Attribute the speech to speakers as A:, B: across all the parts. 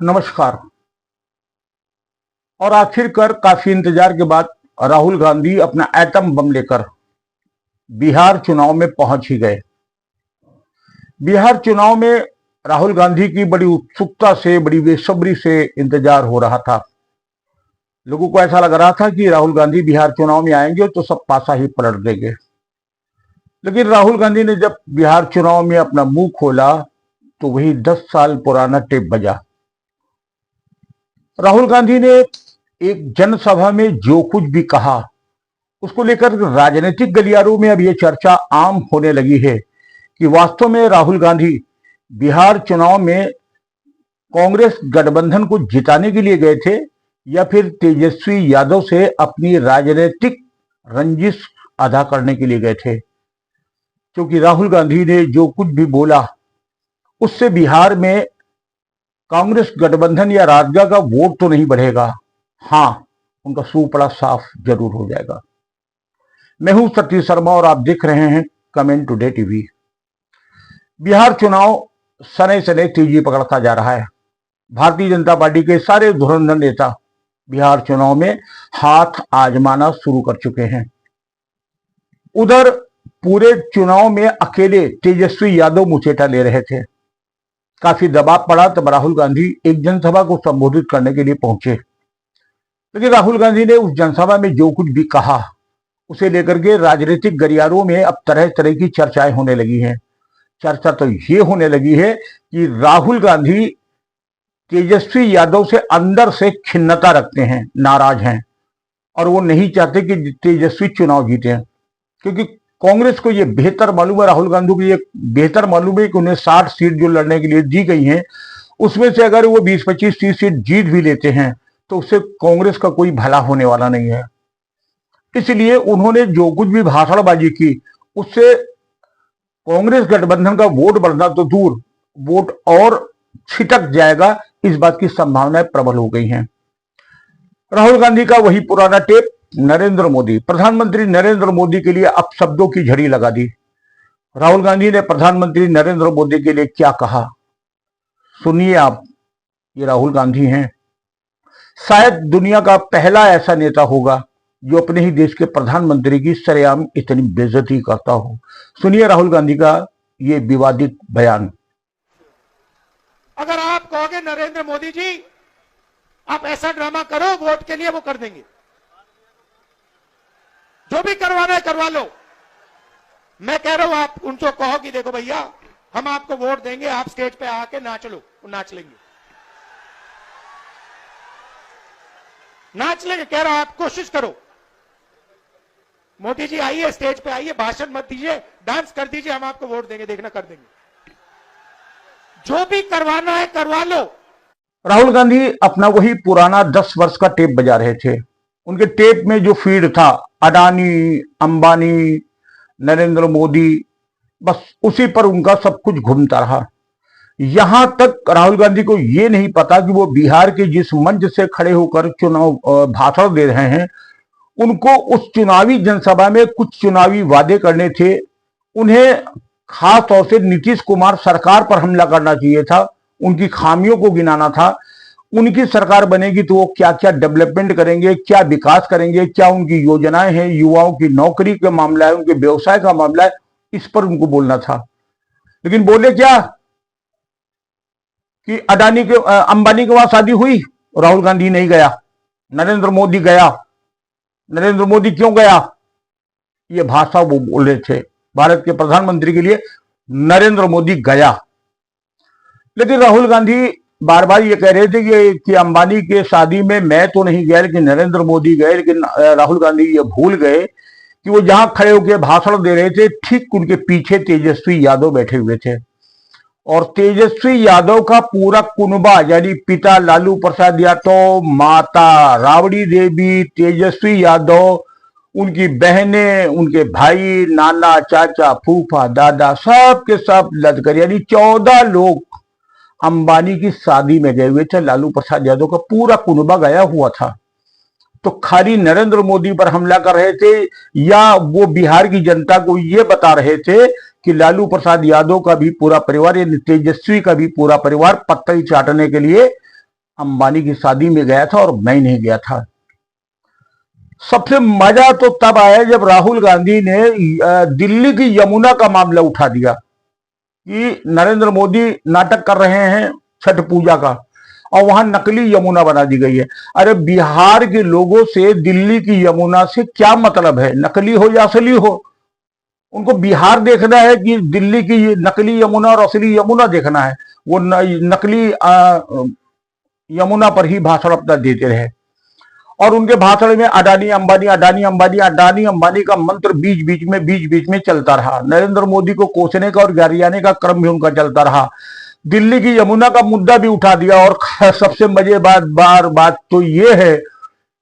A: नमस्कार। और आखिरकार काफी इंतजार के बाद राहुल गांधी अपना एटम बम लेकर बिहार चुनाव में पहुंच ही गए। बिहार चुनाव में राहुल गांधी की बड़ी उत्सुकता से, बड़ी बेसब्री से इंतजार हो रहा था। लोगों को ऐसा लग रहा था कि राहुल गांधी बिहार चुनाव में आएंगे तो सब पासा ही पलट देंगे। लेकिन राहुल गांधी ने जब बिहार चुनाव में अपना मुंह खोला तो वही 10 साल पुराना टेप बजा। राहुल गांधी ने एक जनसभा में जो कुछ भी कहा उसको लेकर राजनीतिक गलियारों में अब यह चर्चा आम होने लगी है कि वास्तव में राहुल गांधी बिहार चुनाव में कांग्रेस गठबंधन को जिताने के लिए गए थे या फिर तेजस्वी यादव से अपनी राजनीतिक रंजिश अदा करने के लिए गए थे। क्योंकि राहुल गांधी ने जो कुछ भी बोला उससे बिहार में कांग्रेस गठबंधन या राजग का वोट तो नहीं बढ़ेगा, हाँ उनका सूपड़ा साफ जरूर हो जाएगा। मैं हूं सतीश शर्मा और आप देख रहे हैं कमेंट टुडे टीवी। बिहार चुनाव सने सने तेजी पकड़ता जा रहा है। भारतीय जनता पार्टी के सारे धुरंधर नेता बिहार चुनाव में हाथ आजमाना शुरू कर चुके हैं। उधर पूरे चुनाव में अकेले तेजस्वी यादव मुचेटा ले रहे थे। काफी दबाव पड़ा तब राहुल गांधी एक जनसभा को संबोधित करने के लिए पहुंचे। लेकिन राहुल गांधी ने उस जनसभा में जो कुछ भी कहा उसे लेकर के राजनीतिक गलियारों में अब तरह तरह की चर्चाएं होने लगी हैं। चर्चा तो ये होने लगी है कि राहुल गांधी तेजस्वी यादव से अंदर से खिन्नता रखते हैं, नाराज हैं और वो नहीं चाहते कि तेजस्वी चुनाव जीते, क्योंकि कांग्रेस को ये बेहतर मालूम है, राहुल गांधी को ये बेहतर मालूम है कि उन्हें 60 सीट जो लड़ने के लिए दी गई हैं उसमें से अगर वो 20-25-30 सीट जीत भी लेते हैं तो उससे कांग्रेस का कोई भला होने वाला नहीं है। इसलिए उन्होंने जो कुछ भी भाषणबाजी की उससे कांग्रेस गठबंधन का वोट बढ़ना तो दूर, वोट और छिटक जाएगा, इस बात की संभावनाएं प्रबल हो गई हैं। राहुल गांधी का वही पुराना टेप, नरेंद्र मोदी, प्रधानमंत्री नरेंद्र मोदी के लिए अब शब्दों की झड़ी लगा दी। राहुल गांधी ने प्रधानमंत्री नरेंद्र मोदी के लिए क्या कहा, सुनिए आप। ये राहुल गांधी हैं, शायद दुनिया का पहला ऐसा नेता होगा जो अपने ही देश के प्रधानमंत्री की सरेआम इतनी बेइज्जती करता हो। सुनिए राहुल गांधी का ये विवादित बयान।
B: अगर आप कहोगे नरेंद्र मोदी जी आप ऐसा ड्रामा करो वोट के लिए, वो कर देंगे। जो भी करवाना है करवा लो। मैं कह रहा हूं आप उनको कहो कि देखो भैया हम आपको वोट देंगे, आप स्टेज पे आके नाच लो, वो नाच लेंगे, नाच लेंगे। कह रहा हूं आप कोशिश करो। मोदी जी आइए, स्टेज पे आइए, भाषण मत दीजिए, डांस कर दीजिए, हम आपको वोट देंगे, देखना कर देंगे। जो भी करवाना है करवा लो।
A: राहुल गांधी अपना वही पुराना 10 वर्ष का टेप बजा रहे थे। उनके टेप में जो फीड था, अडानी, अंबानी, नरेंद्र मोदी, बस उसी पर उनका सब कुछ घूमता रहा। यहां तक राहुल गांधी को यह नहीं पता कि वो बिहार के जिस मंच से खड़े होकर चुनाव भाषण दे रहे हैं, उनको उस चुनावी जनसभा में कुछ चुनावी वादे करने थे। उन्हें खास तौर से नीतीश कुमार सरकार पर हमला करना चाहिए था, उनकी खामियों को गिनाना था। उनकी सरकार बनेगी तो वो क्या क्या डेवलपमेंट करेंगे, क्या विकास करेंगे, क्या उनकी योजनाएं हैं, युवाओं की नौकरी का मामला है, उनके व्यवसाय का मामला है, इस पर उनको बोलना था। लेकिन बोले क्या कि अडानी के अंबानी के वहां शादी हुई, राहुल गांधी नहीं गया, नरेंद्र मोदी गया। नरेंद्र मोदी क्यों गया, ये भाषा वो बोल रहे थे। भारत के प्रधानमंत्री के लिए नरेंद्र मोदी गया। लेकिन राहुल गांधी बार बार ये कह रहे थे कि अंबानी के शादी में मैं तो नहीं गया लेकिन नरेंद्र मोदी गए। लेकिन राहुल गांधी ये भूल गए कि वो जहां खड़े होकर भाषण दे रहे थे ठीक उनके पीछे तेजस्वी यादव बैठे हुए थे। और तेजस्वी यादव का पूरा कुनबा, यानी पिता लालू प्रसाद यादव, माता राबड़ी देवी, तेजस्वी यादव, उनकी बहनें, उनके भाई, नाना, चाचा, फूफा, दादा, सब के सब लदकर, यानी 14 लोग अंबानी की शादी में गए हुए थे। लालू प्रसाद यादव का पूरा कुनबा गया हुआ था। तो खाली नरेंद्र मोदी पर हमला कर रहे थे या वो बिहार की जनता को ये बता रहे थे कि लालू प्रसाद यादव का भी पूरा परिवार, यानी तेजस्वी का भी पूरा परिवार पत्ता ही चाटने के लिए अंबानी की शादी में गया था और मैं नहीं गया था। सबसे मजा तो तब आया जब राहुल गांधी ने दिल्ली की यमुना का मामला उठा दिया कि नरेंद्र मोदी नाटक कर रहे हैं छठ पूजा का और वहां नकली यमुना बना दी गई है। अरे बिहार के लोगों से दिल्ली की यमुना से क्या मतलब है, नकली हो या असली हो? उनको बिहार देखना है कि दिल्ली की नकली यमुना और असली यमुना देखना है? वो नकली यमुना पर ही भाषण अपना देते रहे और उनके भाषण में अडानी अंबानी अडानी अंबानी अडानी अंबानी का मंत्र बीच बीच में चलता रहा। नरेंद्र मोदी को कोसने का और गरियाने का क्रम भी उनका चलता रहा। दिल्ली की यमुना का मुद्दा भी उठा दिया और सबसे मजेदार बात तो ये है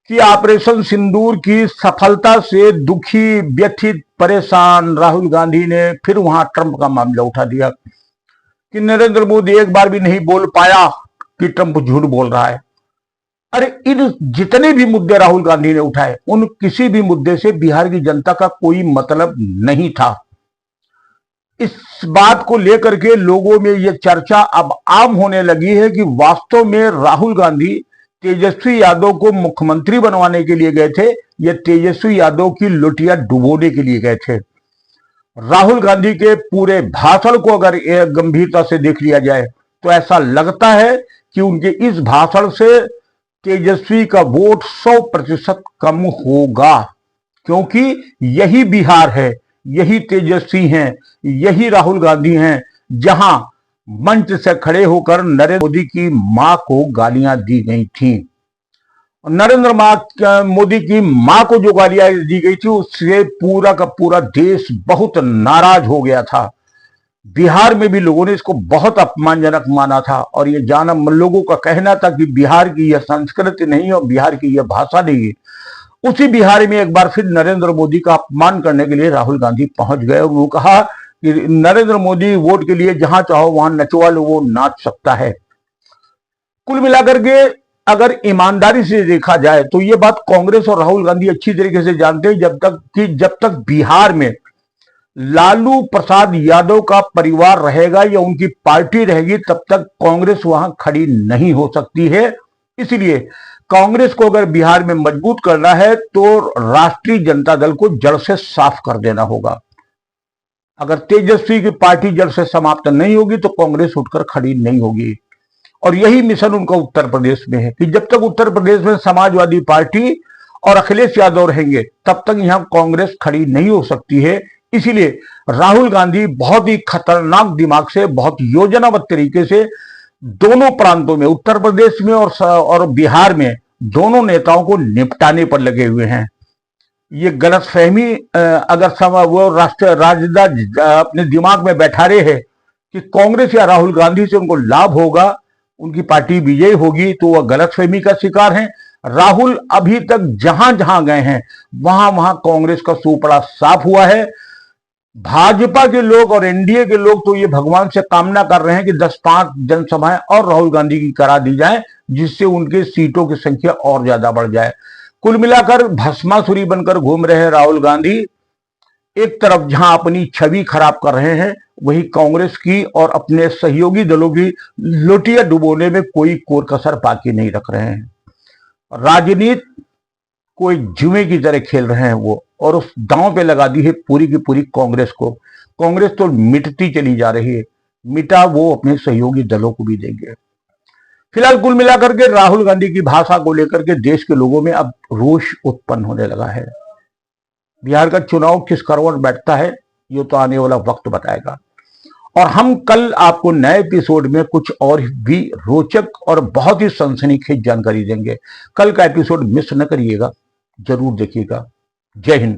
A: कि ऑपरेशन सिंदूर की सफलता से दुखी, व्यथित, परेशान राहुल गांधी ने फिर वहां ट्रंप का मामला उठा दिया कि नरेंद्र मोदी एक बार भी नहीं बोल पाया कि ट्रंप झूठ बोल रहा है। अरे इन जितने भी मुद्दे राहुल गांधी ने उठाए, उन किसी भी मुद्दे से बिहार की जनता का कोई मतलब नहीं था। इस बात को लेकर के लोगों में यह चर्चा अब आम होने लगी है कि वास्तव में राहुल गांधी तेजस्वी यादव को मुख्यमंत्री बनवाने के लिए गए थे या तेजस्वी यादव की लुटिया डुबोने के लिए गए थे। राहुल गांधी के पूरे भाषण को अगर गंभीरता से देख लिया जाए तो ऐसा लगता है कि उनके इस भाषण से तेजस्वी का वोट 100% कम होगा, क्योंकि यही बिहार है, यही तेजस्वी हैं, यही राहुल गांधी हैं जहां मंच से खड़े होकर नरेंद्र मोदी की मां को गालियां दी गई थी। नरेंद्र मोदी की मां को जो गालियां दी गई थी उससे पूरा का पूरा देश बहुत नाराज हो गया था। बिहार में भी लोगों ने इसको बहुत अपमानजनक माना था और ये जाना लोगों का कहना था कि बिहार की यह संस्कृति नहीं और बिहार की यह भाषा नहीं है। उसी बिहार में एक बार फिर नरेंद्र मोदी का अपमान करने के लिए राहुल गांधी पहुंच गए और वो कहा कि नरेंद्र मोदी वोट के लिए जहां चाहो वहां नचवा लो, वो नाच सकता है। कुल मिलाकर के अगर ईमानदारी से देखा जाए तो ये बात कांग्रेस और राहुल गांधी अच्छी तरीके से जानते हैं जब तक बिहार में लालू प्रसाद यादव का परिवार रहेगा या उनकी पार्टी रहेगी तब तक कांग्रेस वहां खड़ी नहीं हो सकती है। इसलिए कांग्रेस को अगर बिहार में मजबूत करना है तो राष्ट्रीय जनता दल को जड़ से साफ कर देना होगा। अगर तेजस्वी की पार्टी जड़ से समाप्त नहीं होगी तो कांग्रेस उठकर खड़ी नहीं होगी और यही मिशन उनका उत्तर प्रदेश में है कि जब तक उत्तर प्रदेश में समाजवादी पार्टी और अखिलेश यादव रहेंगे तब तक यहां कांग्रेस खड़ी नहीं हो सकती है। इसीलिए राहुल गांधी बहुत ही खतरनाक दिमाग से, बहुत योजनाबद्ध तरीके से दोनों प्रांतों में, उत्तर प्रदेश में और बिहार में दोनों नेताओं को निपटाने पर लगे हुए हैं। ये गलतफहमी अगर वो राजदा अपने दिमाग में बैठा रहे हैं कि कांग्रेस या राहुल गांधी से उनको लाभ होगा, उनकी पार्टी विजयी होगी, तो वह गलतफहमी का शिकार हैं। राहुल अभी तक जहां जहां गए हैं वहां वहां कांग्रेस का सूपड़ा साफ हुआ है। भाजपा के लोग और एनडीए के लोग तो ये भगवान से कामना कर रहे हैं कि 10-5 जनसभाएं और राहुल गांधी की करा दी जाए जिससे उनके सीटों की संख्या और ज्यादा बढ़ जाए। कुल मिलाकर भस्मासुरी बनकर घूम रहे हैं राहुल गांधी। एक तरफ जहां अपनी छवि खराब कर रहे हैं वही कांग्रेस की और अपने सहयोगी दलों की लोटियां डुबोने में कोई कोर कसर बाकी नहीं रख रहे हैं। राजनीति कोई जुए की तरह खेल रहे हैं वो, और उस दांव पे लगा दी है पूरी की पूरी कांग्रेस को। कांग्रेस तो मिटती चली जा रही है, मिटा वो अपने सहयोगी दलों को भी देंगे। फिलहाल कुल मिलाकर के राहुल गांधी की भाषा को लेकर के देश के लोगों में अब रोष उत्पन्न होने लगा है। बिहार का चुनाव किस करवट बैठता है ये तो आने वाला वक्त बताएगा और हम कल आपको नए एपिसोड में कुछ और भी रोचक और बहुत ही सनसनीखेज जानकारी देंगे। कल का एपिसोड मिस न करिएगा, जरूर देखिएगा। जय हिंद।